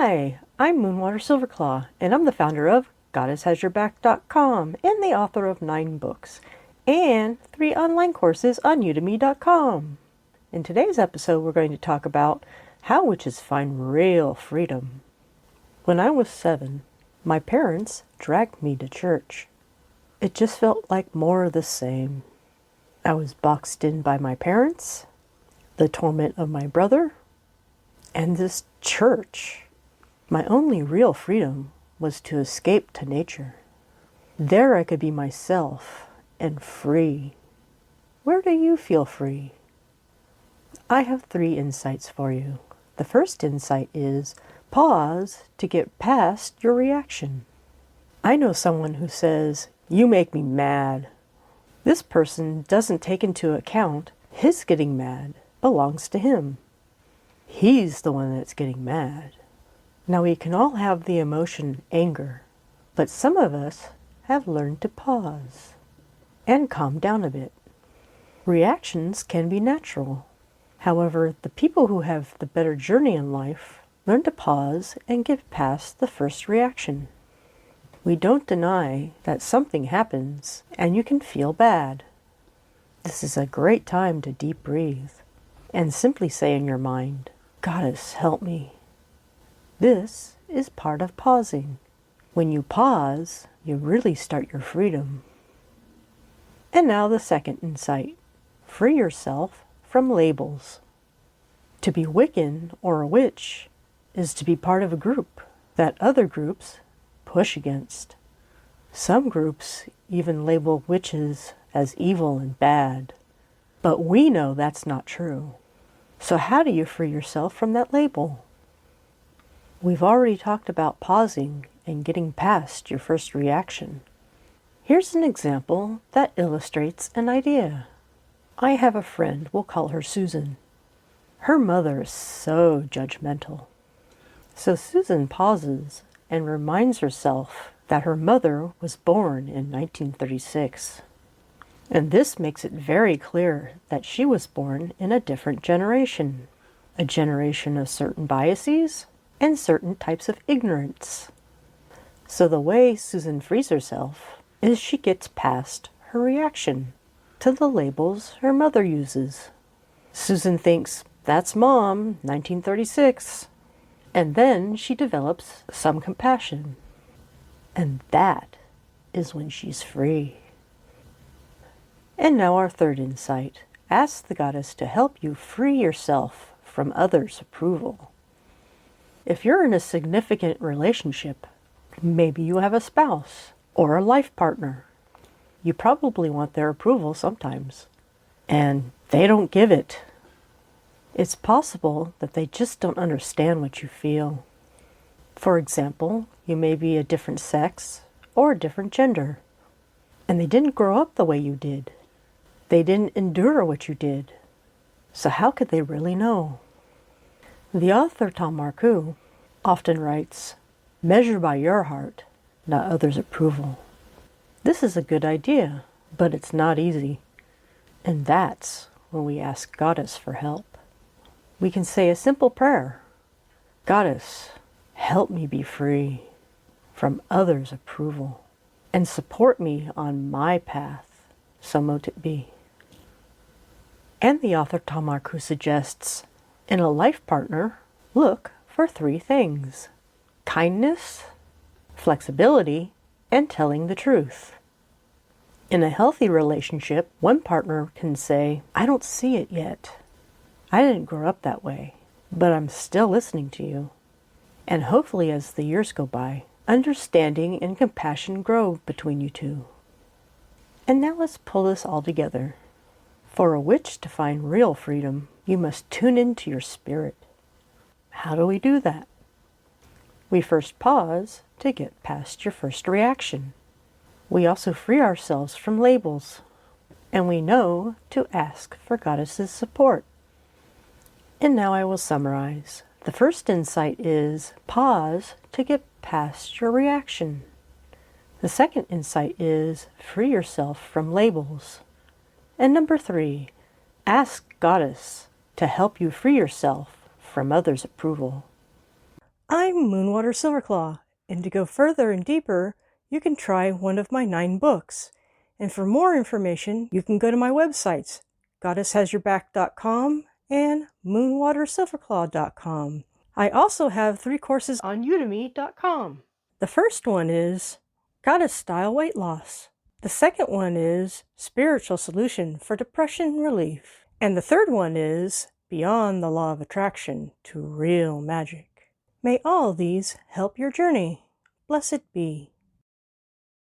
Hi, I'm Moonwater Silverclaw, and I'm the founder of GoddessHasYourBack.com and the author of 9 books and 3 online courses on Udemy.com. In today's episode, we're going to talk about how witches find real freedom. When I was 7, my parents dragged me to church. It just felt like more of the same. I was boxed in by my parents, the torment of my brother, and this church. My only real freedom was to escape to nature. There I could be myself and free. Where do you feel free? I have 3 insights for you. The first insight is pause to get past your reaction. I know someone who says, "You make me mad." This person doesn't take into account his getting mad belongs to him. He's the one that's getting mad. Now we can all have the emotion anger, but some of us have learned to pause and calm down a bit. Reactions can be natural. However, the people who have the better journey in life learn to pause and get past the first reaction. We don't deny that something happens and you can feel bad. This is a great time to deep breathe and simply say in your mind, "Goddess, help me." This is part of pausing. When you pause, you really start your freedom. And now the second insight. Free yourself from labels. To be Wiccan or a witch is to be part of a group that other groups push against. Some groups even label witches as evil and bad, but we know that's not true. So how do you free yourself from that label? We've already talked about pausing and getting past your first reaction. Here's an example that illustrates an idea. I have a friend, we'll call her Susan. Her mother is so judgmental. So Susan pauses and reminds herself that her mother was born in 1936. And this makes it very clear that she was born in a different generation. A generation of certain biases and certain types of ignorance. So the way Susan frees herself is she gets past her reaction to the labels her mother uses. Susan thinks, "That's Mom, 1936. And then she develops some compassion. And that is when she's free. And now our third insight. Ask the goddess to help you free yourself from others' approval. If you're in a significant relationship, maybe you have a spouse or a life partner, you probably want their approval sometimes, and they don't give it. It's possible that they just don't understand what you feel. For example, you may be a different sex or a different gender, and they didn't grow up the way you did. They didn't endure what you did. So how could they really know? The author Tom Marcoux often writes, "Measure by your heart, not others' approval." This is a good idea, but it's not easy. And that's when we ask Goddess for help. We can say a simple prayer. "Goddess, help me be free from others' approval and support me on my path, so mote it be." And the author Tom Marcoux suggests, in a life partner, look for 3 things: kindness, flexibility, and telling the truth. In a healthy relationship, one partner can say, "I don't see it yet. I didn't grow up that way, but I'm still listening to you." And hopefully as the years go by, understanding and compassion grow between you two. And now let's pull this all together. For a witch to find real freedom, you must tune into your spirit. How do we do that? We first pause to get past your first reaction. We also free ourselves from labels, and we know to ask for Goddess's support. And now I will summarize. The first insight is pause to get past your reaction. The second insight is free yourself from labels. And number 3, ask Goddess to help you free yourself from others' approval. I'm Moonwater Silverclaw, and to go further and deeper, you can try one of my 9 books. And for more information, you can go to my websites, goddesshasyourback.com and moonwatersilverclaw.com. I also have 3 courses on udemy.com. The first one is Goddess Style Weight Loss. The second one is Spiritual Solution for Depression Relief. And the third one is Beyond the Law of Attraction to Real Magic. May all these help your journey. Blessed be.